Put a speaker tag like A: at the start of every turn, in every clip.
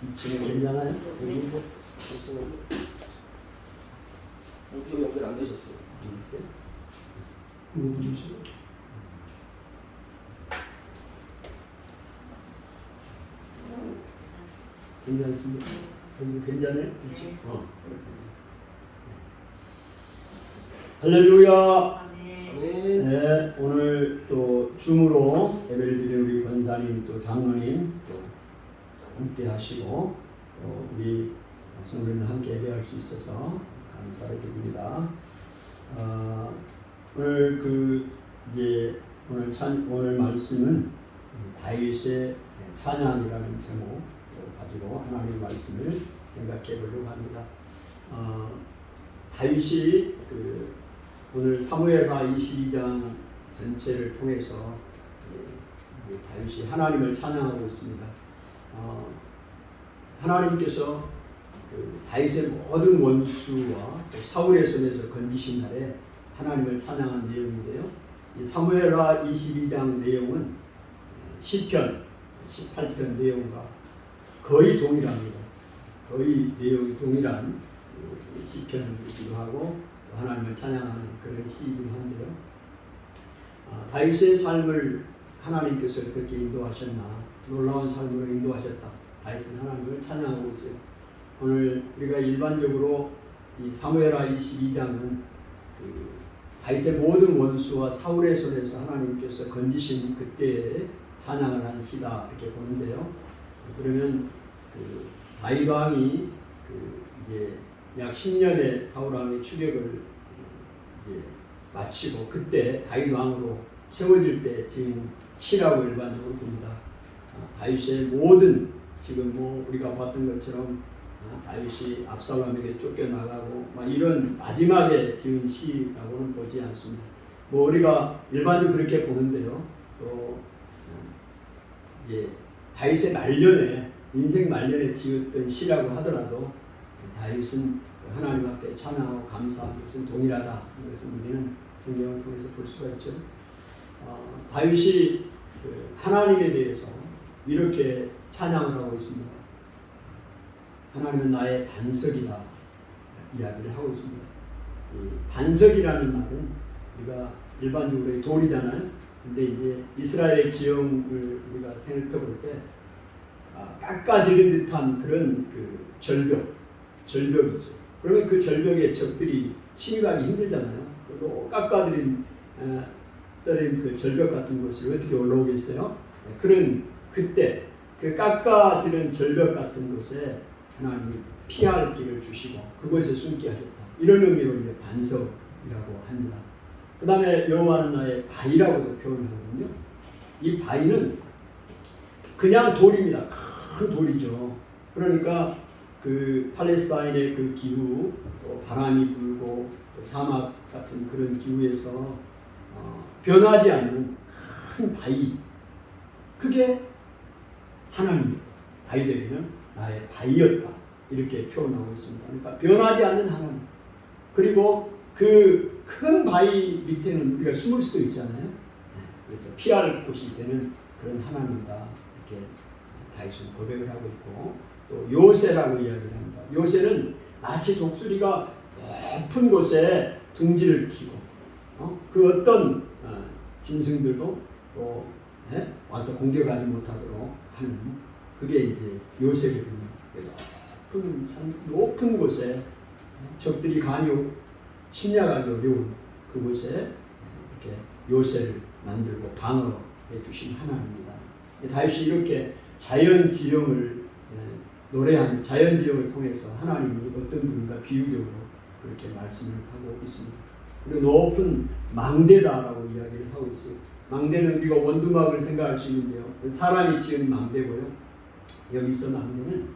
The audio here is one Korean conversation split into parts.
A: 지금 괜찮아요?
B: 어떻게 연결 안 되셨어요?
A: 괜찮습니다. 괜찮아요? 할렐루야. 네, 오늘 또 줌으로 예배를 드리는 우리 권사님 또 장로님 또 함께 하시고 또 우리 성도님들 함께 예배할 수 있어서 감사를 드립니다. 오늘 오늘 말씀은 다윗의 찬양이라는 제목을 가지고 하나님의 말씀을 생각해 보려고 합니다. 다윗이 오늘 사무엘하 22장 전체를 통해서 다윗이 하나님을 찬양하고 있습니다. 하나님께서 다윗의 모든 원수와 사울의 손에서 건지신 날에 하나님을 찬양한 내용인데요. 이 사무엘하 22장 내용은 시편 18편 내용과 거의 동일합니다. 거의 내용이 동일한 시편이기도 하고 하나님을 찬양하는 그런 시이긴 한데요. 다윗의 삶을 하나님께서 어떻게 인도하셨나, 놀라운 삶으로 인도하셨다. 다윗은 하나님을 찬양하고 있어요. 오늘 우리가 일반적으로 이 사무엘하 22장은 다윗의 모든 원수와 사울의 손에서 하나님께서 건지신 그때에 찬양을 한 시다 이렇게 보는데요. 그러면 다윗 왕이 이제 약 10년의 사울 왕의 추격을 이제 마치고 그때 다윗 왕으로 세워질 때 지금 시라고 일반적으로 봅니다. 다윗의 모든 지금 우리가 봤던 것처럼 다윗이 압살롬에게 쫓겨나가고 이런 마지막에 지은 시라고는 보지 않습니다. 우리가 일반적으로 그렇게 보는데요. 또 이제 다윗의 말년에 인생 말년에 지었던 시라고 하더라도 다윗은 하나님 앞에 찬양하고 감사하는 것은 동일하다. 이것은 우리는 성경을 통해서 볼 수가 있죠. 다윗이 하나님에 대해서 이렇게 찬양을 하고 있습니다. 하나님은 나의 반석이다 이야기를 하고 있습니다. 이 반석이라는 말은 우리가 일반적으로 돌이잖아요. 근데 이제 이스라엘의 지형을 우리가 생각해볼 때 깎아지른 듯한 그런 절벽이 있어요. 그러면 그 절벽에 적들이 침입하기 힘들잖아요. 또 깎아들인 그 절벽 같은 곳을 어떻게 올라오겠어요? 그런 그때 그 깎아지른 절벽 같은 곳에 하나님이 피할 길을 주시고 그곳에 숨게 하셨다. 이런 의미로 이제 반석이라고 합니다. 그 다음에 여호와는 나의 바위라고도 표현하거든요. 이 바위는 그냥 돌입니다. 큰 돌이죠. 그러니까 그 팔레스타인의 그 기후, 또 바람이 불고 또 사막 같은 그런 기후에서 변하지 않는 큰 바위, 그게 하나님입니다. 다윗에게는 나의 바위였다 이렇게 표현하고 있습니다. 그러니까 변하지 않는 하나님. 그리고 그 큰 바위 밑에는 우리가 숨을 수도 있잖아요. 그래서 피할 곳이 되는 그런 하나님이다 이렇게 다윗은 고백을 하고 있고, 또 요새라고 이야기를 합니다. 요새는 마치 독수리가 높은 곳에 둥지를 키고 그 어떤 짐승들도 또 와서 공격하지 못하도록 하는 그게 이제 요새거든요. 높은 곳에 적들이 감히 침략하기 어려운 그곳에 이렇게 요새를 만들고 방어해 주신 하나님입니다. 다윗이 이렇게 자연지형을 노래하는 자연지형을 통해서 하나님이 어떤 분인가 비유적으로 그렇게 말씀을 하고 있습니다. 그리고 높은 망대다라고 이야기를 하고 있어요. 망대는 우리가 원두막을 생각할 수 있는데요. 사람이 지은 망대고요. 여기서 망대는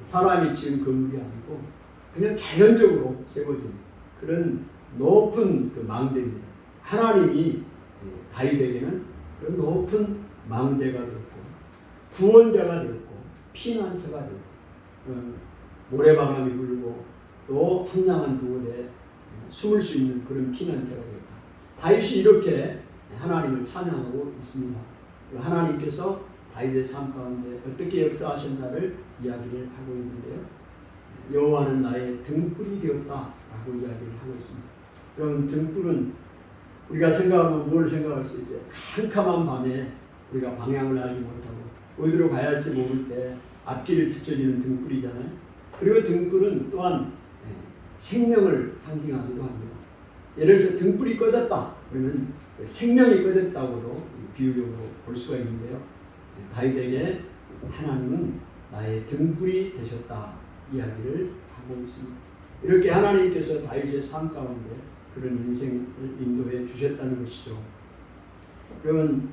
A: 사람이 지은 건물이 아니고 그냥 자연적으로 세워진 그런 높은 그 망대입니다. 하나님이 다윗에게는 그런 높은 망대가 되었고 구원자가 되었고 피난처가 되었고 모래바람이 불고 또 황량한 그곳에 숨을 수 있는 그런 피난처가 되었다. 다윗이 이렇게 하나님을 찬양하고 있습니다. 하나님께서 다윗의 삶 가운데 어떻게 역사하셨나를 이야기를 하고 있는데요. 여호와는 나의 등불이 되었다라고 이야기를 하고 있습니다. 그럼 등불은 우리가 생각하면 뭘 생각할 수 있어요? 캄캄한 밤에 우리가 방향을 알지 못하고 어디로 가야 할지 모를 때 앞길을 비춰주는 등불이잖아요. 그리고 등불은 또한 생명을 상징하기도 합니다. 예를 들어서 등불이 꺼졌다 그러면 생명이 꺼졌다고도 비유적으로 볼 수가 있는데요. 다윗에게 하나님은 나의 등불이 되셨다 이야기를 하고 있습니다. 이렇게 하나님께서 다윗의 삶 가운데 그런 인생을 인도해 주셨다는 것이죠. 그러면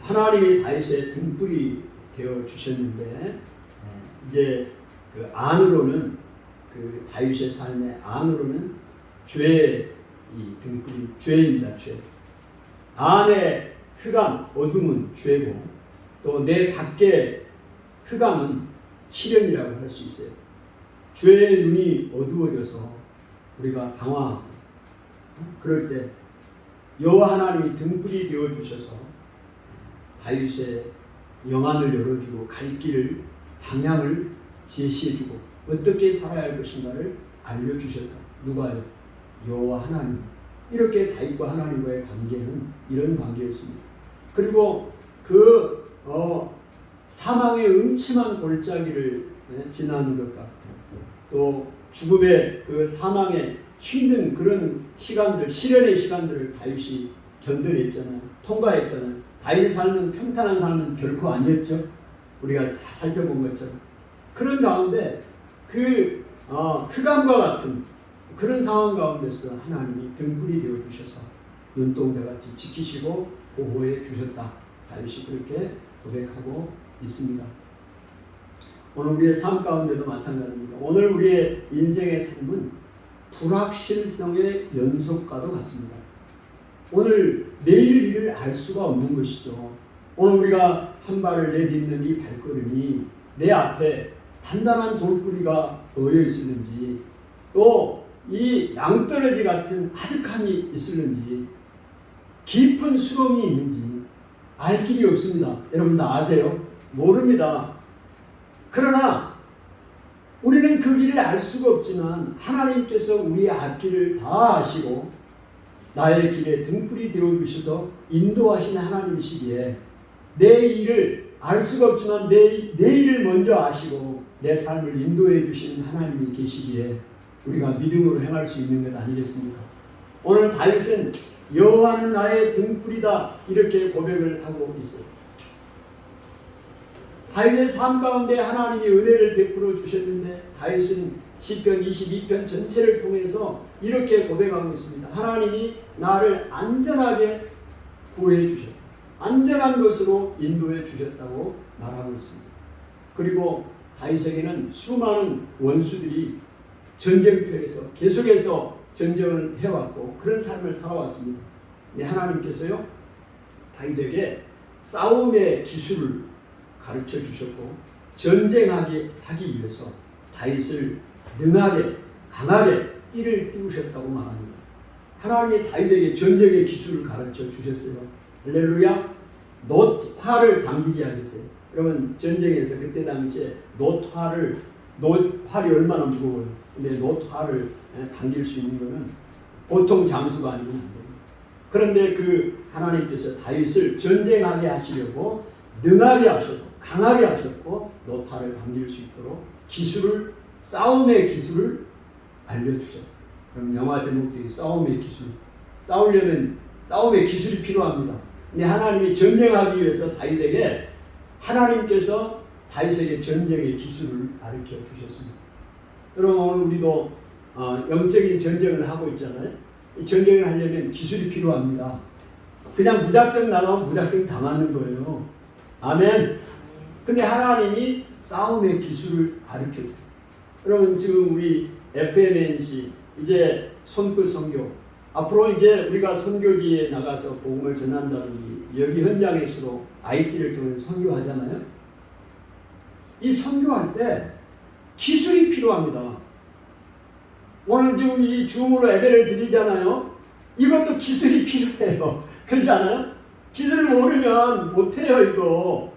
A: 하나님이 다윗의 등불이 되어 주셨는데 이제 그 안으로는 그 다윗의 삶의 안으로는 죄의 이 등불이 죄입니다. 죄. 안에 흑암, 어둠은 죄고 또 내 밖에 흑암은 시련이라고 할 수 있어요. 죄의 눈이 어두워져서 우리가 방황하고 그럴 때 여호와 하나님이 등불이 되어 주셔서 다윗의 영안을 열어주고 갈 길을 방향을 제시해주고 어떻게 살아야 할 것인가를 알려주셨다. 누가요? 여호와 하나님. 이렇게 다윗과 하나님과의 관계는 이런 관계였습니다. 그리고 그 사망의 음침한 골짜기를 지나는 것 같아요. 또 죽음의 그 사망의 힘든 그런 시간들, 시련의 시간들을 다윗이 견뎌냈잖아요. 통과했잖아요. 다윗의 삶은 평탄한 삶은 결코 아니었죠. 우리가 다 살펴본 것처럼. 그런 가운데 그 흑암과 같은 그런 상황 가운데서 하나님이 등불이 되어 주셔서 눈동자같이 지키시고 보호해 주셨다. 다윗이 그렇게 고백하고 있습니다. 오늘 우리의 삶 가운데도 마찬가지입니다. 오늘 우리의 인생의 삶은 불확실성의 연속과도 같습니다. 오늘 내일 일을 알 수가 없는 것이죠. 오늘 우리가 한 발을 내딛는 이 발걸음이 내 앞에 단단한 돌뿌리가 놓여 있을는지 또 이 낭떠러지 같은 아득함이 있을는지 깊은 수렁이 있는지 알 길이 없습니다. 여러분 다 아세요? 모릅니다. 그러나 우리는 그 길을 알 수가 없지만 하나님께서 우리의 앞길을 다 아시고 나의 길에 등불이 되어주셔서 인도하시는 하나님이시기에 내 일을 알 수가 없지만 내 일을 먼저 아시고 내 삶을 인도해 주시는 하나님이 계시기에 우리가 믿음으로 행할 수 있는 것 아니겠습니까? 오늘 다윗은 여호와는 나의 등불이다 이렇게 고백을 하고 있어요. 다윗의 삶 가운데 하나님이 은혜를 베풀어 주셨는데 다윗은 시편 22편 전체를 통해서 이렇게 고백하고 있습니다. 하나님이 나를 안전하게 구해 주셨다. 안전한 것으로 인도해 주셨다고 말하고 있습니다. 그리고 다윗에게는 수많은 원수들이 전쟁터에서 계속해서 전쟁을 해왔고 그런 삶을 살아왔습니다. 근데 하나님께서요 다윗에게 싸움의 기술을 가르쳐 주셨고 전쟁하게 하기 위해서 다윗을 능하게 강하게 띠를 띄우셨다고 말합니다. 하나님이 다윗에게 전쟁의 기술을 가르쳐 주셨어요. 할렐루야. 놋화를 당기게 하셨어요. 그러면 전쟁에서 그때 당시에 놋활이 얼마나 무거워요. 근데 놋화를 당길 수 있는 것은 보통 장수가 아니면 안 됩니다. 그런데 그 하나님께서 다윗을 전쟁하게 하시려고 능하게 하셨고 강하게 하셨고 놋화를 당길 수 있도록 기술을 싸움의 기술을 알려주셨다. 그럼 영화 제목도 싸움의 기술. 싸우려면 싸움의 기술이 필요합니다. 근데 하나님이 전쟁하기 위해서 다윗에게 하나님께서 다윗에게 전쟁의 기술을 가르쳐 주셨습니다. 여러분 오늘 우리도 영적인 전쟁을 하고 있잖아요. 이 전쟁을 하려면 기술이 필요합니다. 그냥 무작정 나가면 무작정 당하는 거예요. 아멘. 근데 하나님이 싸움의 기술을 가르쳐 줘요. 여러분 지금 우리 FMNC 이제 손끝 선교 앞으로 이제 우리가 선교지에 나가서 복음을 전한다든지 여기 현장에서도 IT를 통해서 선교하잖아요. 이 선교할 때 기술이 필요합니다. 오늘 지금 이 줌으로 예배를 드리잖아요. 이것도 기술이 필요해요. 그렇지 않아요? 기술을 모르면 못해요 이거.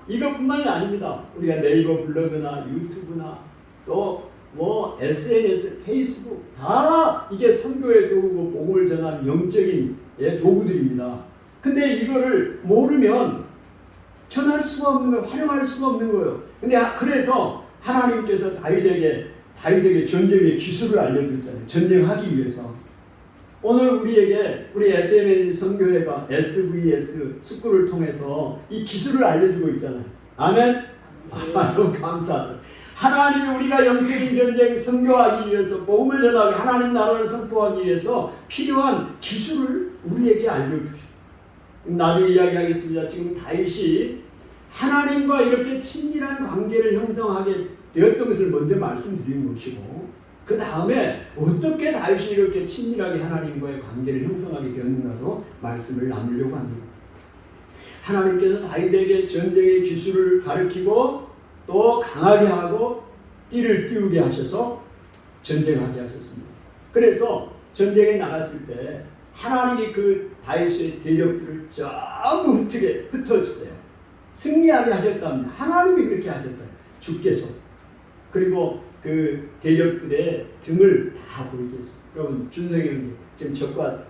A: 이것뿐만이 아닙니다. 우리가 네이버 블로그나 유튜브나 또 뭐 SNS, 페이스북 다 이게 선교의 도구고 복음을 전하는 영적인 도구들입니다. 근데 이거를 모르면 전할 수가 없는 거예요. 활용할 수가 없는 거예요. 근데 그래서 하나님께서 다윗에게 전쟁의 기술을 알려줬잖아요. 전쟁하기 위해서. 오늘 우리에게 우리 FMN 선교회가 SVS 스쿨을 통해서 이 기술을 알려주고 있잖아요. 아멘? 너무 감사합니다. 하나님이 우리가 영적인 전쟁 선교하기 위해서 복음을 전하기 하나님 나라를 선포하기 위해서 필요한 기술을 우리에게 알려주십니다. 나중에 이야기하겠습니다. 지금 다윗이 하나님과 이렇게 친밀한 관계를 형성하게 되었던 것을 먼저 말씀드린 것이고 그 다음에 어떻게 다윗이 이렇게 친밀하게 하나님과의 관계를 형성하게 되었는가도 말씀을 나누려고 합니다. 하나님께서 다윗에게 전쟁의 기술을 가르치고 또 강하게 하고 띠를 띄우게 하셔서 전쟁하게 하셨습니다. 그래서 전쟁에 나갔을 때 하나님이 그 다윗의 대적들을 전부 흩어졌어요. 승리하게 하셨답니다. 하나님이 그렇게 하셨다. 주께서. 그리고 그 대적들의 등을 다 보이게 했어요. 여러분 준성이 형님 지금 적과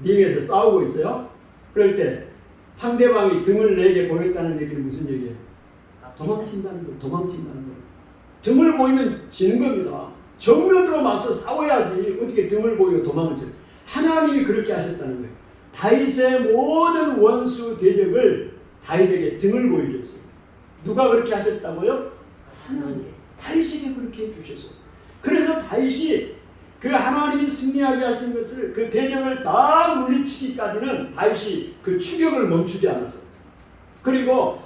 A: 링에서 싸우고 있어요. 그럴 때 상대방이 등을 내게 보였다는 얘기는 무슨 얘기예요? 도망친다는 거예요. 등을 보이면 지는 겁니다. 정면으로 맞서 싸워야지 어떻게 등을 보이고 도망을 쳐요. 하나님이 그렇게 하셨다는 거예요. 다윗의 모든 원수 대적을 다윗에게 등을 보이게 했어요. 누가 그렇게 하셨다고요? 하나님. 다윗에게 그렇게 해주셨어요. 그래서 다윗이 그 하나님이 승리하게 하신 것을 그 대적을 다 물리치기까지는 다윗이 그 추격을 멈추지 않았어요. 그리고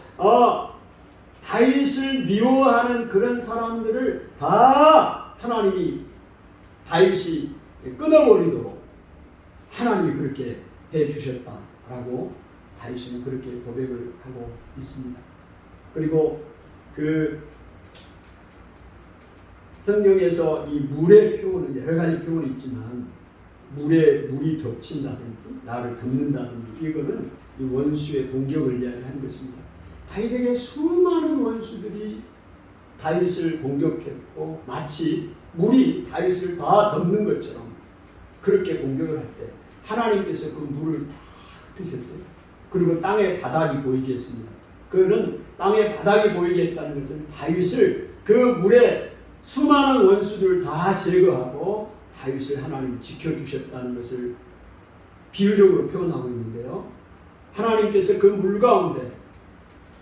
A: 다윗을 미워하는 그런 사람들을 다 하나님이 다윗이 끊어버리도록 하나님이 그렇게 해주셨다라고 다윗은 그렇게 고백을 하고 있습니다. 그리고 그 성경에서 이 물의 표현은 여러 가지 표현이 있지만 물이 덮친다든지 나를 덮는다든지 이거는 이 원수의 공격을 이야기하는 것입니다. 다윗에게 수많은 원수들이 다윗을 공격했고 마치 물이 다윗을 다 덮는 것처럼 그렇게 공격을 할 때 하나님께서 그 물을 다 흩으셨어요. 그리고 땅의 바닥이 보이게 했습니다. 그는 땅의 바닥이 보이게 했다는 것은 다윗을 그 물에 수많은 원수들을 다 제거하고 다윗을 하나님이 지켜주셨다는 것을 비유적으로 표현하고 있는데요. 하나님께서 그 물 가운데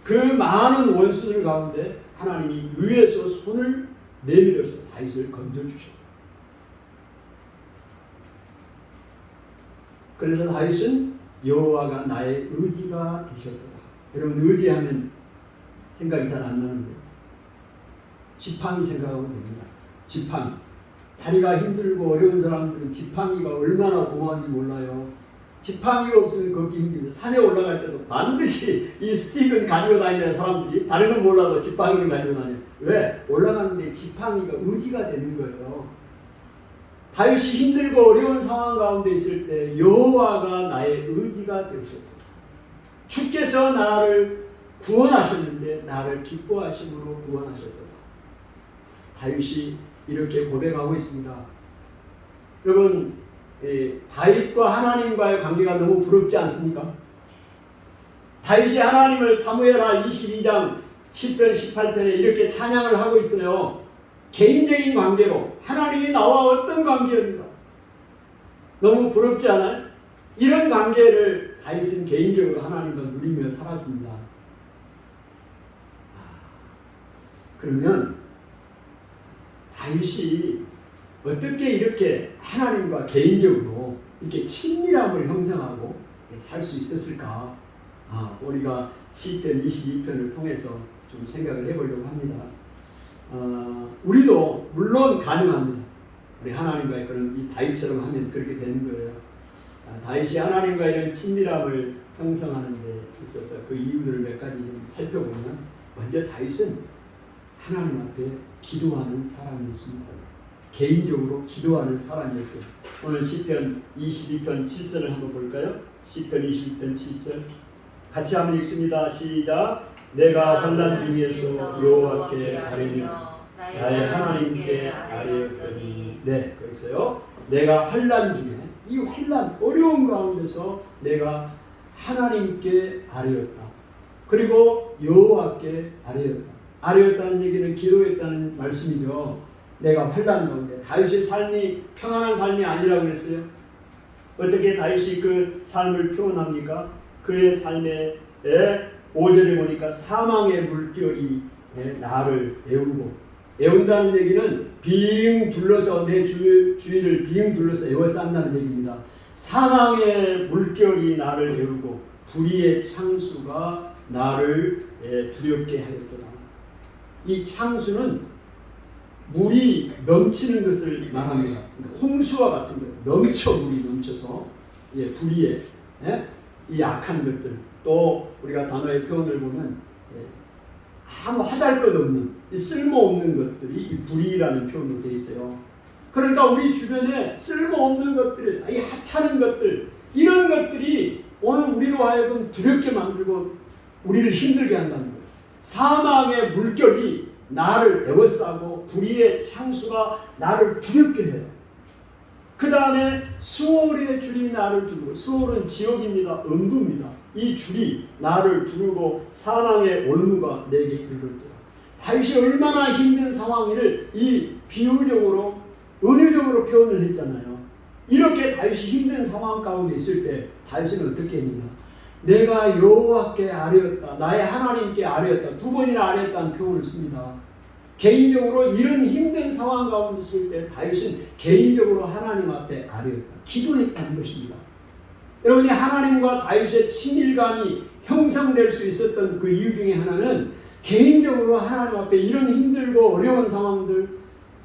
A: 그 많은 원수들 가운데 하나님이 위에서 손을 내밀어서 다윗을 건져주셨다. 그래서 다윗은 여호와가 나의 의지가 되셨도다. 여러분 의지하면 생각이 잘 안 나는데 지팡이 생각하면 됩니다. 지팡이. 다리가 힘들고 어려운 사람들은 지팡이가 얼마나 고마운지 몰라요. 지팡이가 없으면 걷기 힘듭니다. 산에 올라갈 때도 반드시 이 스틱은 가지고 다니는 사람들이 다른 건 몰라도 지팡이를 가지고 다녀요. 왜? 올라가는데 지팡이가 의지가 되는 거예요. 다윗이 힘들고 어려운 상황 가운데 있을 때 여호와가 나의 의지가 되셨다. 주께서 나를 구원하셨는데 나를 기뻐하심으로 구원하셨다. 다윗이 이렇게 고백하고 있습니다. 여러분 다윗과 하나님과의 관계가 너무 부럽지 않습니까? 다윗이 하나님을 사무엘하 22장 10편 18편에 이렇게 찬양을 하고 있어요. 개인적인 관계로 하나님이 나와 어떤 관계입니까? 너무 부럽지 않아요? 이런 관계를 다윗은 개인적으로 하나님과 누리며 살았습니다. 그러면 다윗이 어떻게 이렇게 하나님과 개인적으로 이렇게 친밀함을 형성하고 살 수 있었을까? 우리가 시편 22편을 통해서 좀 생각을 해보려고 합니다. 우리도 물론 가능합니다. 우리 하나님과의 그런 이 다윗처럼 하면 그렇게 되는 거예요. 다윗이 하나님과 이런 친밀함을 형성하는 데 있어서 그 이유들을 몇 가지 좀 살펴보면 먼저 다윗은 하나님 앞에 기도하는 사람이었습니다. 개인적으로 기도하는 사람이었어요. 오늘 시편 22편 7절을 한번 볼까요? 시편 22편 7절 같이 한번 읽습니다. 시작. 내가 환난 중에서 여호와께 아뢰며 나의 하나님께 아뢰었더니. 네, 그랬어요. 내가 환난 중에, 이 환난 어려운 가운데서 내가 하나님께 아뢰었다. 그리고 여호와께 아뢰었다. 아뢰었다는 얘기는 기도했다는 말씀이죠. 내가 환난 가운데. 다윗의 삶이 평안한 삶이 아니라고 그랬어요. 어떻게 다윗이 그 삶을 표현합니까? 그의 삶에 5절에 보니까 사망의 물결이 나를 애운다는 얘기는 빙 둘러서 내 주위를 빙 둘러서 에워싼다는 얘기입니다. 사망의 물결이 나를 애우고 불의의 창수가 나를 두렵게 하였도다. 이 창수는 물이 넘치는 것을 말합니다. 홍수와 같은 것, 물이 넘쳐서 불의의 이 악한 것들, 또 우리가 단어의 표현을 보면 아무 하잘것없는 쓸모없는 것들이 이 불의라는 표현으로 되어 있어요. 그러니까 우리 주변에 쓸모없는 것들, 이 하찮은 것들, 이런 것들이 오늘 우리로 하여금 두렵게 만들고 우리를 힘들게 한다는 거예요. 사망의 물결이 나를 에워싸고 불의의 창수가 나를 두렵게 해요. 그 다음에 수월의 줄이 나를 두르고, 수월은 지옥입니다. 음부입니다. 이 줄이 나를 두르고 사망의 올무가 내게 이르렀더라. 다윗이 얼마나 힘든 상황을 이 비유적으로 은유적으로 표현을 했잖아요. 이렇게 다윗이 힘든 상황 가운데 있을 때 다윗은 어떻게 했느냐? 내가 여호와께 아뢰었다. 나의 하나님께 아뢰었다. 2번이나 아뢰었다는 표현을 씁니다. 개인적으로 이런 힘든 상황 가운데 있을 때 다윗은 개인적으로 하나님 앞에 아뢰었다. 기도했다는 것입니다. 여러분이 하나님과 다윗의 친밀감이 형성될 수 있었던 그 이유 중에 하나는 개인적으로 하나님 앞에 이런 힘들고 어려운 상황들,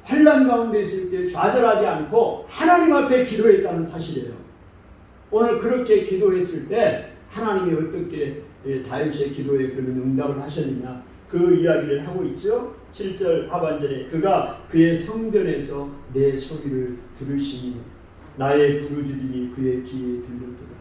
A: 환난 가운데 있을 때 좌절하지 않고 하나님 앞에 기도했다는 사실이에요. 오늘 그렇게 기도했을 때 하나님이 어떻게 다윗의 기도에 그러면 응답을 하셨느냐, 그 이야기를 하고 있죠. 7절 하반절에 그가 그의 성전에서 내 소리를 들으시니 나의 부르짖음이 그의 귀에 들렸도다.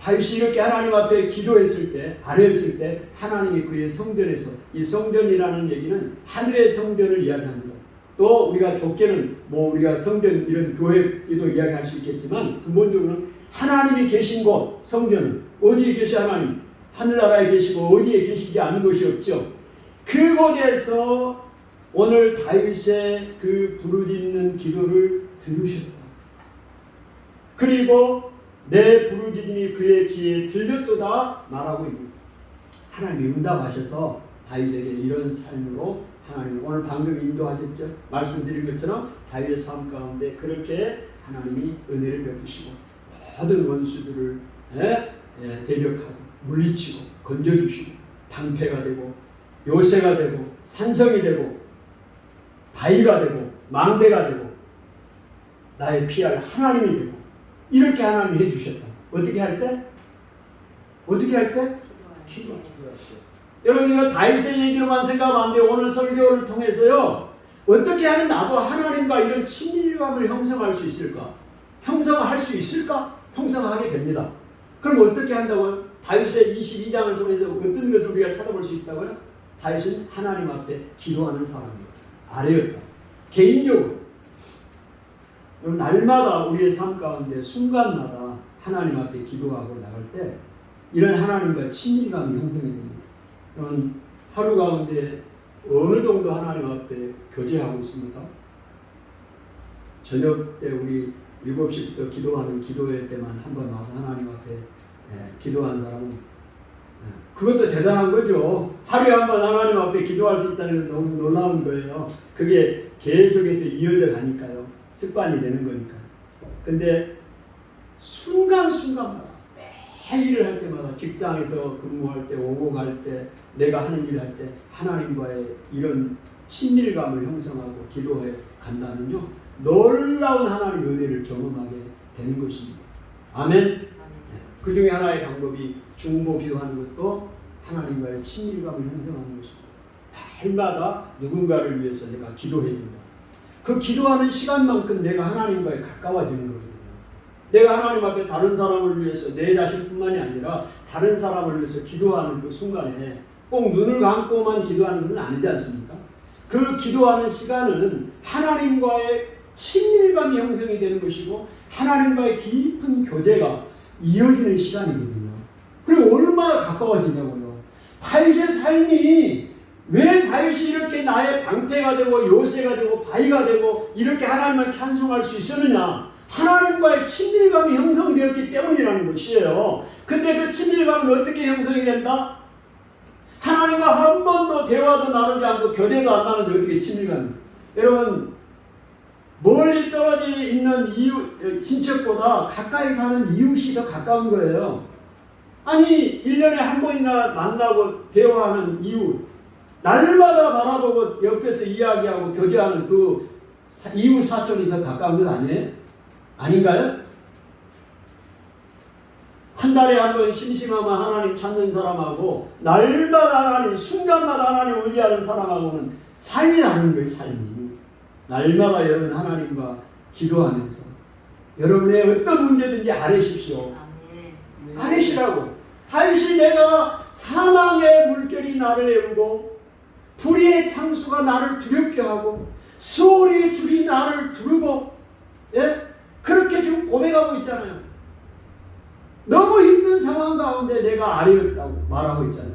A: 다윗이 이렇게 하나님 앞에 기도했을 때, 아뢰었을 때 하나님이 그의 성전에서, 이 성전이라는 얘기는 하늘의 성전을 이야기합니다. 또 우리가 좁게는 우리가 성전 이런 교회에도 이야기할 수 있겠지만 근본적으로는 하나님이 계신 곳, 성전은 어디에 계시 하나님? 하늘나라에 계시고 어디에 계시지 않은 곳이 없죠. 그곳에서 오늘 다윗의 그 부르짖는 기도를 들으셨다. 그리고 내 부르짖음이 그의 귀에 들렸도다 말하고 있습니다. 하나님이 응답하셔서 다윗에게 이런 삶으로 하나님 오늘 방금 인도하셨죠. 말씀드린 것처럼 다윗의 삶 가운데 그렇게 하나님이 은혜를 베푸시고 모든 원수들을 대적하고 물리치고 건져주시고 방패가 되고 요새가 되고 산성이 되고 바위가 되고 망대가 되고 나의 피할 하나님이 되고 이렇게 하나님이 해주셨다. 어떻게 할 때? 어떻게 할 때? 기도. 여러분 이거 다윗의 얘기로만 생각하면 안 돼요. 오늘 설교를 통해서요. 어떻게 하면 나도 하나님과 이런 친밀감을 형성할 수 있을까? 형성할 수 있을까? 형성하게 됩니다. 그럼 어떻게 한다고요? 다윗의 22장을 통해서 어떤 것을 우리가 찾아볼 수 있다고요? 다윗은 하나님 앞에 기도하는 사람입니다. 아뢰었다. 개인적으로 날마다 우리의 삶 가운데 순간마다 하나님 앞에 기도하고 나갈 때 이런 하나님과 친밀감이 형성이 됩니다. 그럼 하루 가운데 어느 정도 하나님 앞에 교제하고 있습니까? 저녁 때 우리 7시부터 기도하는 기도회 때만 한번 와서 하나님 앞에 기도하는 사람은 그것도 대단한 거죠. 하루에 한 번 하나님 앞에 기도할 수 있다는 건 너무 놀라운 거예요. 그게 계속해서 이어져 가니까요. 습관이 되는 거니까. 근데 순간순간마다 매일을 할 때마다 직장에서 근무할 때 오고 갈 때 내가 하는 일을 할 때 하나님과의 이런 친밀감을 형성하고 기도해 간다면요. 놀라운 하나님의 은혜를 경험하게 되는 것입니다. 아멘. 그 중에 하나의 방법이 중보 기도하는 것도 하나님과의 친밀감을 형성하는 것입니다. 날마다 누군가를 위해서 내가 기도해야 된다. 그 기도하는 시간만큼 내가 하나님과에 가까워지는 거거든요. 내가 하나님 앞에 다른 사람을 위해서 내 자신뿐만이 아니라 다른 사람을 위해서 기도하는 그 순간에 꼭 눈을 감고만 기도하는 것은 아니지 않습니까? 그 기도하는 시간은 하나님과의 친밀감이 형성이 되는 것이고 하나님과의 깊은 교제가 이어지는 시간이거든요. 그리고 얼마나 가까워지냐고요. 다윗의 삶이 왜 다윗이 이렇게 나의 방패가 되고 요새가 되고 바위가 되고 이렇게 하나님을 찬송할 수 있었느냐? 하나님과의 친밀감이 형성되었기 때문이라는 것이에요. 근데 그 친밀감은 어떻게 형성이 된다? 하나님과 한 번도 대화도 나누지 않고 교대도 안 나누는데 어떻게 친밀감이? 여러분, 멀리 떨어져 있는 이웃, 친척보다 가까이 사는 이웃이 더 가까운 거예요. 아니 1년에 한 번이나 만나고 대화하는 이웃, 날마다 바라보고 옆에서 이야기하고 교제하는 그 이웃 사촌이 더 가까운 것 아니에요? 아닌가요? 한 달에 한 번 심심하면 하나님 찾는 사람하고 날마다 하나님, 순간마다 하나님 의지하는 사람하고는 삶이 다른 거예요. 삶이. 날마다 여러분 하나님과 기도하면서 여러분의 어떤 문제든지 아뢰십시오. 아뢰시라고. 다윗이 내가 사망의 물결이 나를 애우고 불의의 창수가 나를 두렵게 하고 수월의 줄이 나를 두르고, 예? 그렇게 지금 고백하고 있잖아요. 너무 힘든 상황 가운데 내가 아뢰었다고 말하고 있잖아요.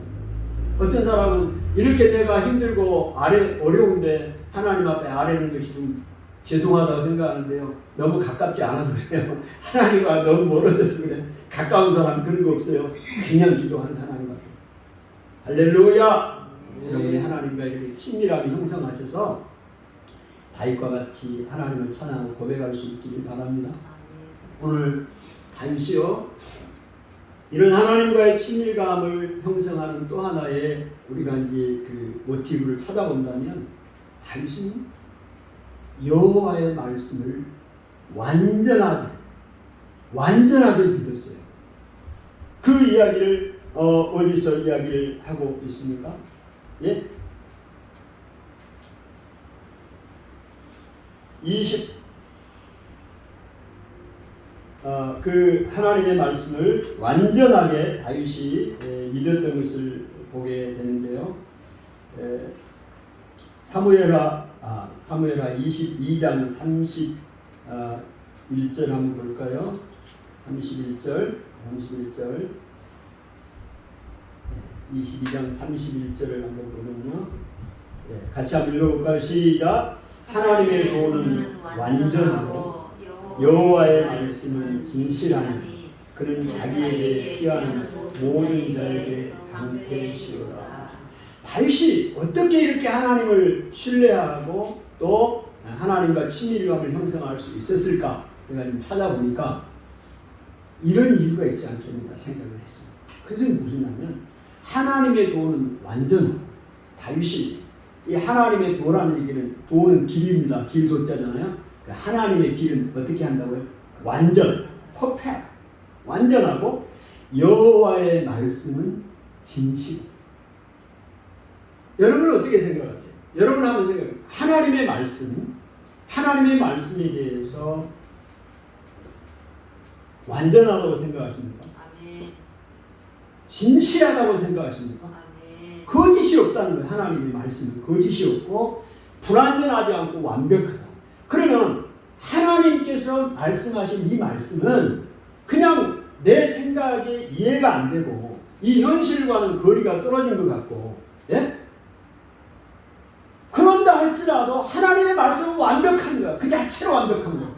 A: 어떤 사람은 이렇게 내가 힘들고 어려운데 하나님 앞에 아뢰는 것이 좀 죄송하다고 생각하는데요. 너무 가깝지 않아서 그래요. 하나님과 너무 멀어져서 그래요. 가까운 사람 그런 거 없어요. 그냥 기도하는 하나님 앞에. 할렐루야! 여러분이 하나님과 이렇게 친밀함이 형성하셔서 다윗과 같이 하나님을 찬양하고 고백할 수 있기를 바랍니다. 오늘 다윗이요, 이런 하나님과의 친밀감을 형성하는 또 하나의 우리가 이제 그 모티브를 찾아본다면 다윗은 여호와의 말씀을 완전하게 믿었어요. 그 이야기를 어디서 이야기를 하고 있습니까? 예? 그 하나님의 말씀을 완전하게 다윗이 믿었던 것을 보게 되는데요. 사무엘하 22장 31절 한번 볼까요? 31절 22장 31절을 한번 보면요. 같이 한번 읽어볼까요? 시작. 하나님의 도는 완전하고 여호와의 말씀은 진실하니 그는 자기에게 피하는 모든 자에게 방패시로다. 다윗이 어떻게 이렇게 하나님을 신뢰하고 또 하나님과 친밀감을 형성할 수 있었을까? 제가 좀 찾아보니까 이런 이유가 있지 않겠는가 생각을 했습니다. 그것은 무엇이냐면 하나님의 도는 완전하고, 다윗이 이 하나님의 도라는 얘기는 도는 길입니다. 길도자잖아요. 하나님의 길은 어떻게 한다고요? 완전, 퍼펙트, 완전하고 여호와의 말씀은 진실. 여러분은 어떻게 생각하세요? 여러분 한번 생각해요. 하나님의 말씀에 대해서 완전하다고 생각하십니까? 아멘. 진실하다고 생각하십니까? 아멘. 거짓이 없다는 거예요. 하나님의 말씀은 거짓이 없고 불완전하지 않고 완벽하다. 그러면 하나님께서 말씀하신 이 말씀은 그냥 내 생각에 이해가 안 되고 이 현실과는 거리가 떨어진 것 같고, 예? 그런다 할지라도 하나님의 말씀은 완벽한 거야. 그 자체로 완벽한 거야.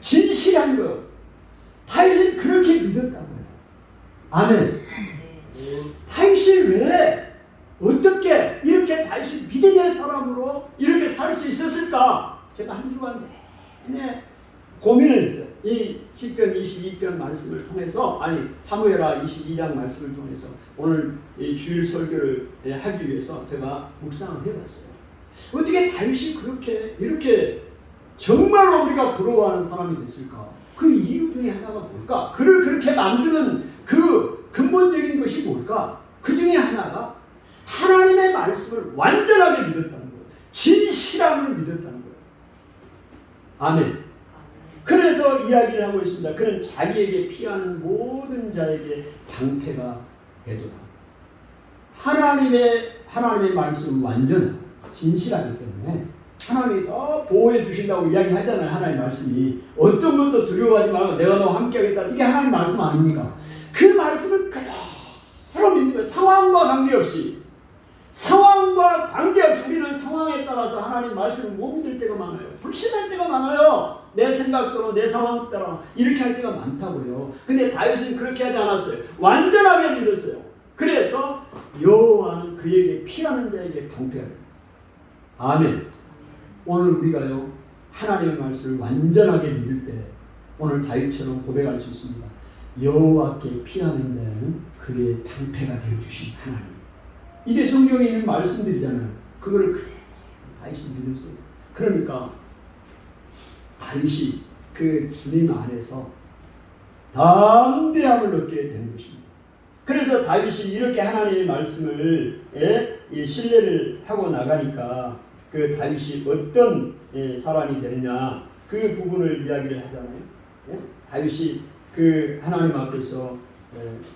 A: 진실한 거야. 다윗은 그렇게 믿었다고요. 아멘. 다윗이 왜 어떻게 이렇게 다윗이 믿음의 사람으로 이렇게 살 수 있었을까? 제가 한 주간 내내 고민을 했어요. 이 시편 22편 말씀을 통해서, 사무엘하 22장 말씀을 통해서 오늘 이 주일 설교를 하기 위해서 제가 묵상을 해봤어요. 어떻게 다윗이 이렇게 정말로 우리가 부러워하는 사람이 됐을까? 그 이유 중에 하나가 뭘까? 그를 그렇게 만드는 그 근본적인 것이 뭘까? 그 중에 하나가 하나님의 말씀을 완전하게 믿었다는 거예요. 진실함을 믿었다는 거예요. 아멘. 그래서 이야기를 하고 있습니다. 그는 자기에게 피하는 모든 자에게 방패가 되도다. 하나님의 말씀은 완전하고 진실하기 때문에 하나님이 보호해 주신다고 이야기하잖아요. 하나님의 말씀이 어떤 것도 두려워하지 말고 내가 너와 함께하겠다. 이게 하나님의 말씀 아닙니까? 그 말씀을 그대로 믿는 거예요. 상황과 관계없이 우리는 상황에 따라서 하나님 말씀을 못 믿을 때가 많아요. 불신할 때가 많아요. 내 생각대로 내 상황 따라 이렇게 할 때가 많다고요. 근데 다윗은 그렇게 하지 않았어요. 완전하게 믿었어요. 그래서 여호와는 그에게 피하는 자에게 방패가 됩니다. 아멘. 오늘 우리가요 하나님의 말씀을 완전하게 믿을 때 오늘 다윗처럼 고백할 수 있습니다. 여호와께 피하는 자는 그의 방패가 되어주신 하나님. 이게 성경에 있는 말씀들이잖아요. 그거를 다윗이 믿었어요. 그러니까 다윗이 그 주님 안에서 담대함을 얻게 되는 것입니다. 그래서 다윗이 이렇게 하나님의 말씀을 신뢰를 하고 나가니까 그 다윗이 어떤 사람이 되느냐 그 부분을 이야기를 하잖아요. 다윗이 그 하나님 앞에서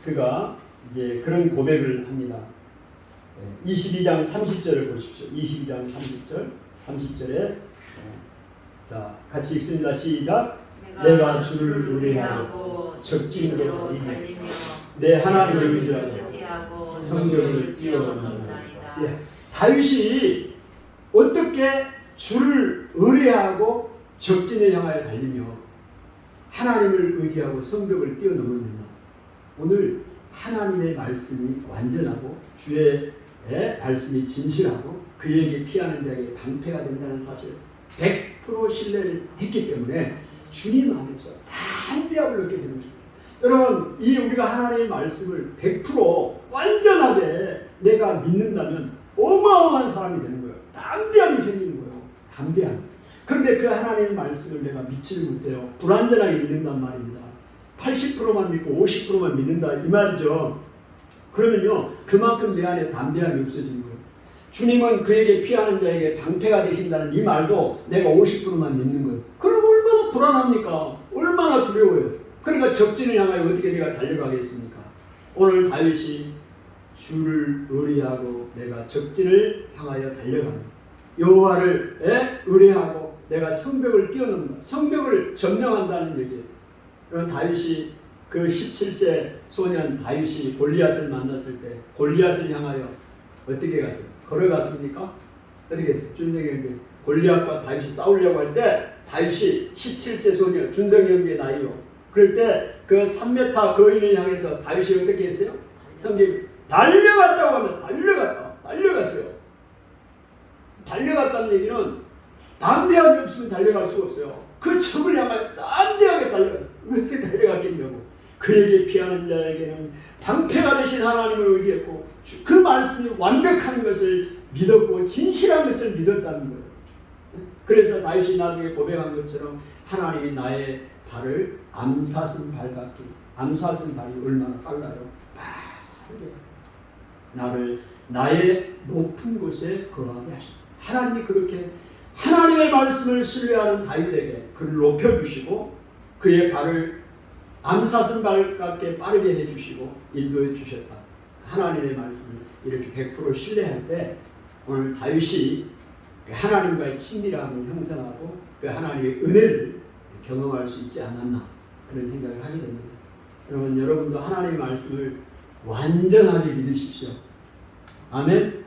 A: 그가 이제 그런 고백을 합니다. 22장 30절을 보십시오. 22장 30절에 자 같이 읽습니다. 시작. 내가 주를 의뢰하고 적진으로 달리며 내 하나님을 의지하고 성벽을 뛰어넘는다. 다윗이 어떻게 주를 의뢰하고 적진을 향하여 달리며 하나님을 의지하고 성벽을 뛰어넘었느냐. 오늘 하나님의 말씀이 완전하고 주의 말씀이 진실하고 그에게 피하는 자에게 방패가 된다는 사실을 100% 신뢰를 했기 때문에 주님 안에서 담대함을 얻게 되는 것입니다. 여러분, 이 우리가 하나님의 말씀을 100% 완전하게 내가 믿는다면 어마어마한 사람이 되는 거예요. 담대함이 생기는 거예요. 담대함. 그런데 그 하나님의 말씀을 내가 믿지를 못해요. 불완전하게 믿는단 말입니다. 80%만 믿고 50%만 믿는다 이 말이죠. 그러면요 그만큼 내 안에 담대함이 없어지는 거예요. 주님은 그에게 피하는 자에게 방패가 되신다는 이 말도 내가 50%만 믿는 거예요. 그럼 얼마나 불안합니까? 얼마나 두려워요. 그러니까 적진을 향하여 어떻게 내가 달려가겠습니까? 오늘 다윗이 주를 의뢰하고 내가 적진을 향하여 달려갑니다. 여호와를 의뢰하고 내가 성벽을 뛰어넘는다. 성벽을 점령한다는 얘기예요. 그럼 다윗이 그 17세 소년 다윗이 골리앗을 만났을 때 골리앗을 향하여 어떻게 갔어요? 걸어갔습니까? 어떻게 했어요? 준성이 형제 골리앗과 다윗이 싸우려고 할 때 다윗이 17세 소년 준성이 형제 나이요. 그럴 때 그 3m 거인을 향해서 다윗이 어떻게 했어요? 성경이 달려갔다고 하면 달려갔어요. 달려갔다는 얘기는 담대함이 없으면 달려갈 수가 없어요. 그 적을 향하여 담대하게 달려갔어요. 왜 어떻게 달려갔겠냐고. 그에게 피하는 자에게는 방패가 되신 하나님을 의지했고 그 말씀이 완벽한 것을 믿었고 진실한 것을 믿었다는 거예요. 그래서 다윗이 나중에 고백한 것처럼 하나님이 나의 발을 암사슴 발 같기. 암사슴 발이 얼마나 빨라요. 빠르게 나를 나의 높은 곳에 거하게 하십니다. 하나님이 그렇게 하나님의 말씀을 신뢰하는 다윗에게 그를 높여주시고 그의 발을 암사슴 발 같게 빠르게 해주시고 인도해 주셨다. 하나님의 말씀을 이렇게 100% 신뢰할 때 오늘 다윗이 하나님과의 친밀함을 형성하고 그 하나님의 은혜를 경험할 수 있지 않았나 그런 생각을 하게 됩니다. 여러분도 하나님의 말씀을 완전하게 믿으십시오. 아멘.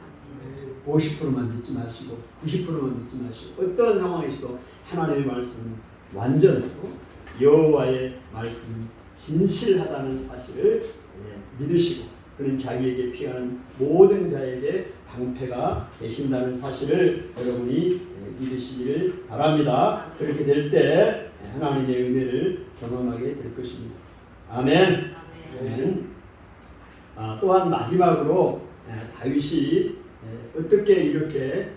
A: 50%만 믿지 마시고 90%만 믿지 마시고 어떤 상황에서도 하나님의 말씀은 완전하고 여호와의 말씀이 진실하다는 사실을 믿으시고 그는 자기에게 피하는 모든 자에게 방패가 되신다는 사실을 여러분이 믿으시기를 바랍니다. 그렇게 될 때 하나님의 은혜를 경험하게 될 것입니다. 아멘. 아멘. 또한 마지막으로 다윗이 어떻게 이렇게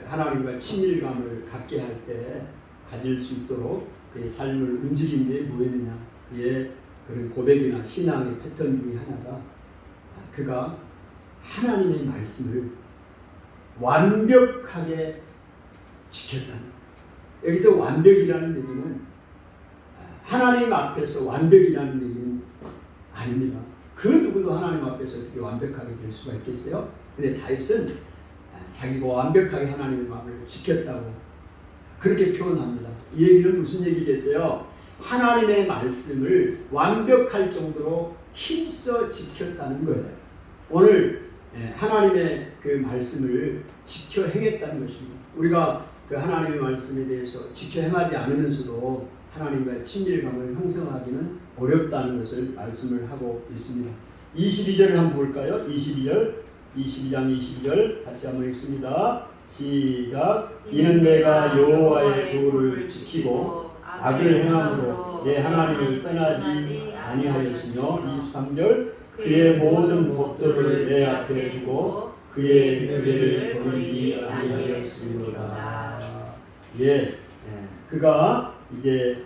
A: 하나님과 친밀감을 갖게 할 때 가질 수 있도록 그의 삶을 움직인 게 뭐였느냐. 그의 그런 고백이나 신앙의 패턴 중에 하나가 그가 하나님의 말씀을 완벽하게 지켰다는. 여기서 완벽이라는 얘기는 하나님 앞에서 완벽이라는 얘기는 아닙니다. 그 누구도 하나님 앞에서 어떻게 완벽하게 될 수가 있겠어요? 근데 다윗은 자기가 완벽하게 하나님의 마음을 지켰다고 그렇게 표현합니다. 이 얘기는 무슨 얘기겠어요? 하나님의 말씀을 완벽할 정도로 힘써 지켰다는 거예요. 오늘 하나님의 그 말씀을 지켜 행했다는 것입니다. 우리가 그 하나님의 말씀에 대해서 지켜 행하지 않으면서도 하나님과의 친밀감을 형성하기는 어렵다는 것을 말씀을 하고 있습니다. 22절을 한번 볼까요? 22장 22절 같이 한번 읽습니다. 시작. 이는 내가 여호와의 도를 지키고 악을 행함으로 내 하나님을 떠나지 아니하였으며 23절 그의 모든 법도를 내 앞에 두고 그의 규례를 버리지 아니하였으리로다. 그가 이제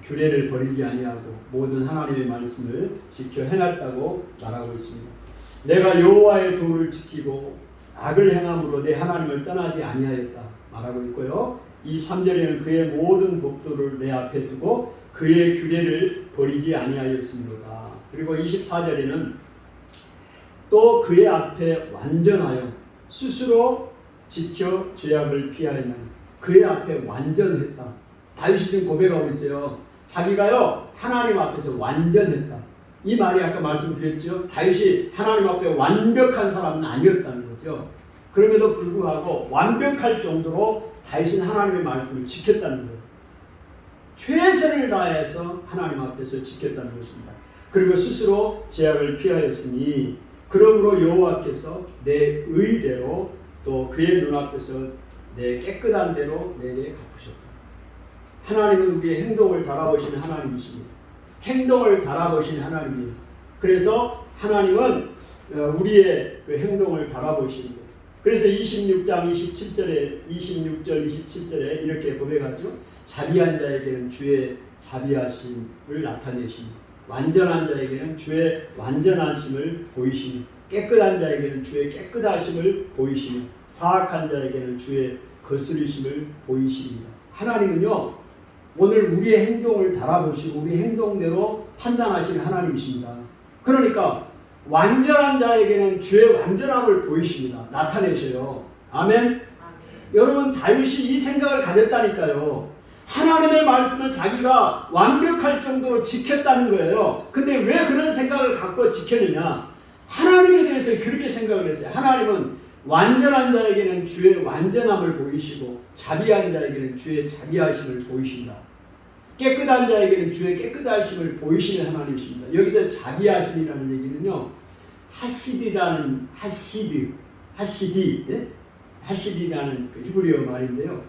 A: 규례를 버리지 아니하고 모든 하나님의 말씀을 지켜 해놨다고 말하고 있습니다. 내가 여호와의 도를 지키고 악을 행함으로 내 하나님을 떠나지 아니하였다 말하고 있고요. 23절에는 그의 모든 법도를 내 앞에 두고 그의 규례를 버리지 아니하였습니다. 그리고 24절에는 또 그의 앞에 완전하여 스스로 지켜 죄악을 피하였나니 그의 앞에 완전했다. 다윗이 지금 고백하고 있어요. 자기가요 하나님 앞에서 완전했다. 이 말이 아까 말씀드렸죠. 다윗이 하나님 앞에 완벽한 사람은 아니었다는 거죠. 그럼에도 불구하고 완벽할 정도로 다윗은 하나님의 말씀을 지켰다는 거예요. 최선을 다해서 하나님 앞에서 지켰다는 것입니다. 그리고 스스로 죄악을 피하였으니 그러므로 여호와께서 내 의대로 또 그의 눈앞에서 내 깨끗한 대로 내게 갚으셨다. 하나님은 우리의 행동을 달아보시는 하나님이십니다. 행동을 달아보시는 하나님이에요. 그래서 하나님은 우리의 그 행동을 달아보시는 거예요. 그래서 26장 27절에 26절 27절에 이렇게 고백하죠. 자비한 자에게는 주의 자비하심을 나타내시니 완전한 자에게는 주의 완전하심을 보이시니 깨끗한 자에게는 주의 깨끗하심을 보이시니 사악한 자에게는 주의 거스르심을 보이십니다. 하나님은요 오늘 우리의 행동을 달아보시고 우리 행동대로 판단하시는 하나님이십니다. 그러니까 완전한 자에게는 주의 완전함을 보이십니다. 나타내셔요. 아멘. 여러분 다윗이 이 생각을 가졌다니까요. 하나님의 말씀을 자기가 완벽할 정도로 지켰다는 거예요. 근데 왜 그런 생각을 갖고 지켰느냐? 하나님에 대해서 그렇게 생각을 했어요. 하나님은 완전한 자에게는 주의 완전함을 보이시고 자비한 자에게는 주의 자비하심을 보이신다. 깨끗한 자에게는 주의 깨끗하심을 보이시는 하나님이십니다. 여기서 자비하심이라는 얘기는요. 하시디라는 하시디라는 그 히브리어 말인데요.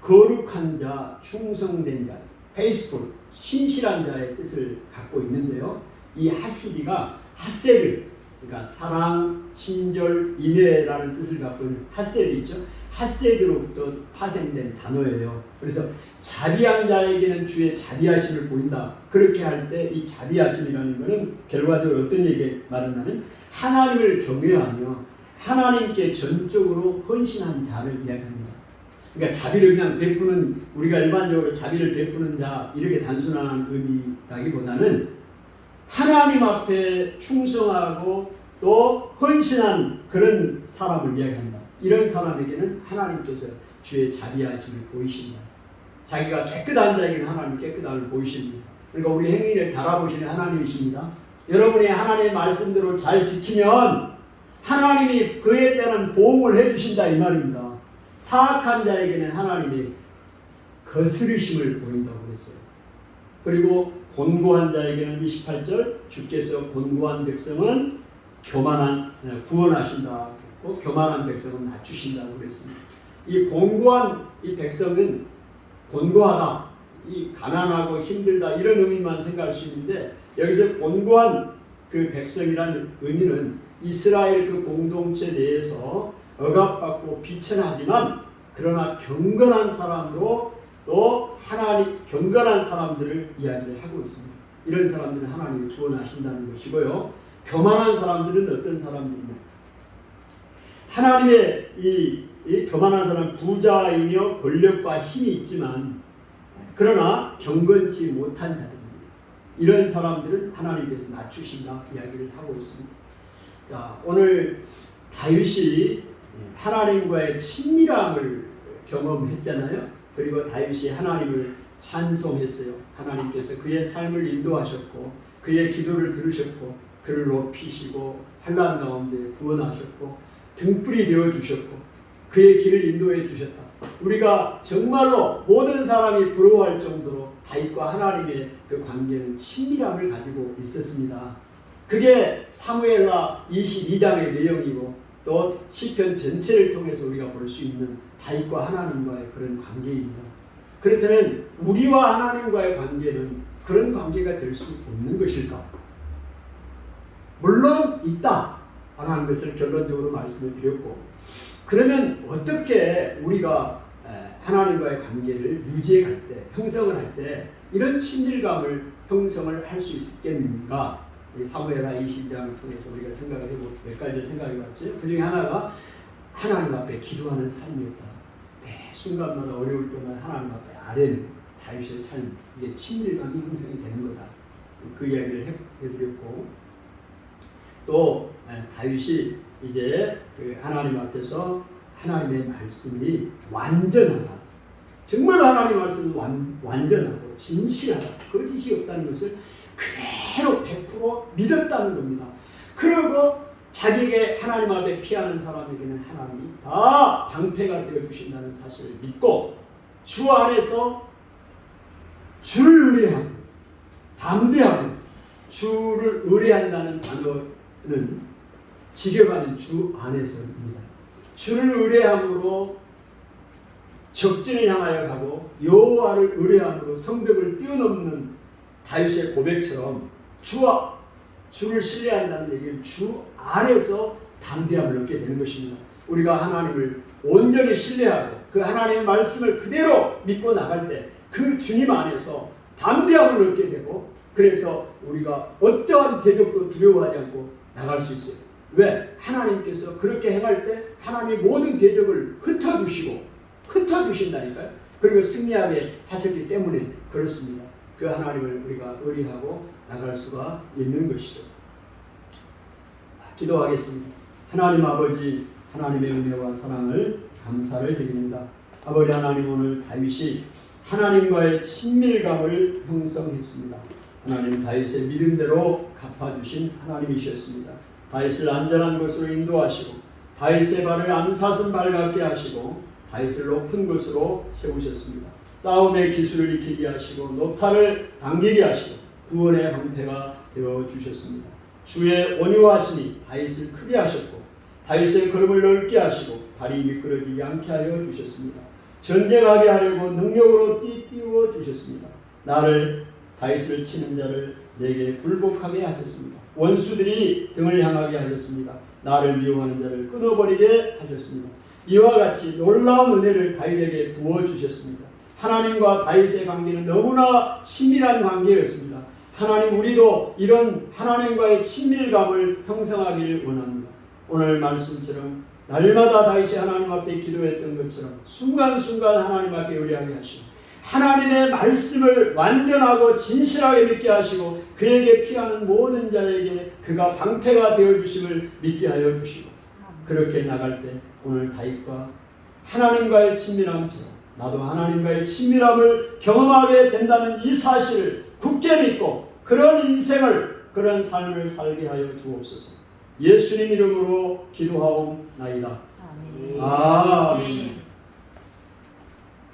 A: 거룩한 자, 충성된 자, faithful, 신실한 자의 뜻을 갖고 있는데요. 이 하시디가 하세드, 그러니까 사랑, 친절, 인애라는 뜻을 갖고 있는 하세드 있죠. 하세드로부터 파생된 단어예요. 그래서 자비한 자에게는 주의 자비하심을 보인다. 그렇게 할 때 이 자비하심이라는 것은 결과적으로 어떤 얘기 말하냐면 하나님을 경외하며 하나님께 전적으로 헌신한 자를 이야기합니다. 그러니까 자비를 그냥 베푸는 우리가 일반적으로 자비를 베푸는 자 이렇게 단순한 의미라기보다는 하나님 앞에 충성하고 또 헌신한 그런 사람을 이야기합니다. 이런 사람에게는 하나님께서 주의 자비하심을 보이신다. 자기가 깨끗한 자에게는 하나님 깨끗함을 보이십니다. 그러니까 우리 행위를 달아보시는 하나님이십니다. 여러분이 하나님의 말씀대로 잘 지키면 하나님이 그에 대한 보응을 해주신다 이 말입니다. 사악한 자에게는 하나님이 거스르심을 보인다고 그랬어요. 그리고 곤고한 자에게는 28절 주께서 곤고한 백성은 구원하신다. 교만한 백성은 낮추신다고 그랬습니다. 이 곤고한 이 백성은 곤고하다, 이 가난하고 힘들다 이런 의미만 생각할 수 있는데 여기서 곤고한 그 백성이라는 의미는 이스라엘 그 공동체 내에서 억압받고 비천하지만 그러나 경건한 사람으로 또 하나님 경건한 사람들을 이야기를 하고 있습니다. 이런 사람들은 하나님이 구원하신다는 것이고요. 교만한 사람들은 어떤 사람들이냐? 하나님의 이 교만한 사람은 부자이며 권력과 힘이 있지만 그러나 경건치 못한 자들입니다. 이런 사람들은 하나님께서 낮추신다 이야기를 하고 있습니다. 자, 오늘 다윗이 하나님과의 친밀함을 경험했잖아요. 그리고 다윗이 하나님을 찬송했어요. 하나님께서 그의 삶을 인도하셨고 그의 기도를 들으셨고 그를 높이시고 환난 가운데 구원하셨고 등불이 되어주셨고 그의 길을 인도해 주셨다. 우리가 정말로 모든 사람이 부러워할 정도로 다윗과 하나님의 그 관계는 친밀함을 가지고 있었습니다. 그게 사무엘하 22장의 내용이고 또 시편 전체를 통해서 우리가 볼 수 있는 다윗과 하나님과의 그런 관계입니다. 그렇다면 우리와 하나님과의 관계는 그런 관계가 될 수 없는 것일까? 물론 있다 하는 것을 결론적으로 말씀을 드렸고, 그러면 어떻게 우리가 하나님과의 관계를 유지해 갈 때, 형성을 할 때 이런 친밀감을 형성을 할 수 있겠는가? 사무엘하 20장을 통해서 우리가 생각을 해보고 몇 가지 생각해 봤죠. 그 중에 하나가 하나님 앞에 기도하는 삶이었다. 매 순간마다 어려울 때마다 하나님 앞에 아뢰는 다윗의 삶, 이게 친밀감이 형성이 되는 거다. 그 이야기를 해드렸고, 또 다윗이 이제 그 하나님 앞에서 하나님의 말씀이 완전하다. 정말 하나님의 말씀은 완전하고 진실하다. 거짓이 없다는 것을 그대로 100% 믿었다는 겁니다. 그리고 자기에게 하나님 앞에 피하는 사람에게는 하나님이 다 방패가 되어주신다는 사실을 믿고 주 안에서 주를 의뢰하고 담대하고 주를 의뢰한다는 단어는 직역하는 주 안에서입니다. 주를 의뢰함으로 적진을 향하여 가고 여호와를 의뢰함으로 성벽을 뛰어넘는 다윗의 고백처럼 주를 신뢰한다는 얘기는 주 안에서 담대함을 얻게 되는 것입니다. 우리가 하나님을 온전히 신뢰하고 그 하나님의 말씀을 그대로 믿고 나갈 때 그 주님 안에서 담대함을 얻게 되고, 그래서 우리가 어떠한 대적도 두려워하지 않고 나갈 수 있어요. 왜? 하나님께서 그렇게 행할 때 하나님이 모든 대적을 흩어주신다니까요. 그리고 승리하게 하셨기 때문에 그렇습니다. 그 하나님을 우리가 의뢰하고 나갈 수가 있는 것이죠. 기도하겠습니다. 하나님 아버지, 하나님의 은혜와 사랑을 감사를 드립니다. 아버지 하나님, 오늘 다윗이 하나님과의 친밀감을 형성했습니다. 하나님, 다윗의 믿음대로 갚아주신 하나님이셨습니다. 다윗을 안전한 곳으로 인도하시고 다윗의 발을 암사슴 발 같게 하시고 다윗을 높은 곳으로 세우셨습니다. 싸움의 기술을 익히게 하시고 노타를 당기게 하시고 구원의 방패가 되어주셨습니다. 주의 온유하심이 다윗을 크게 하셨고 다윗의 걸음을 넓게 하시고 발이 미끄러지지 않게 하여 주셨습니다. 전쟁하게 하려고 능력으로 띄워 주셨습니다. 나를 다윗을 치는 자를 내게 굴복하게 하셨습니다. 원수들이 등을 향하게 하셨습니다. 나를 미워하는 자를 끊어버리게 하셨습니다. 이와 같이 놀라운 은혜를 다윗에게 부어주셨습니다. 하나님과 다윗의 관계는 너무나 친밀한 관계였습니다. 하나님, 우리도 이런 하나님과의 친밀감을 형성하기를 원합니다. 오늘 말씀처럼 날마다 다윗이 하나님 앞에 기도했던 것처럼 순간순간 하나님 앞에 의뢰하게 하시고 하나님의 말씀을 완전하고 진실하게 믿게 하시고 그에게 피하는 모든 자에게 그가 방패가 되어주심을 믿게 하여 주시고, 그렇게 나갈 때 오늘 다윗과 하나님과의 친밀함처럼 나도 하나님과의 친밀함을 경험하게 된다는 이 사실을 굳게 믿고 그런 인생을, 그런 삶을 살게 하여 주옵소서. 예수님 이름으로 기도하옵나이다. 아멘.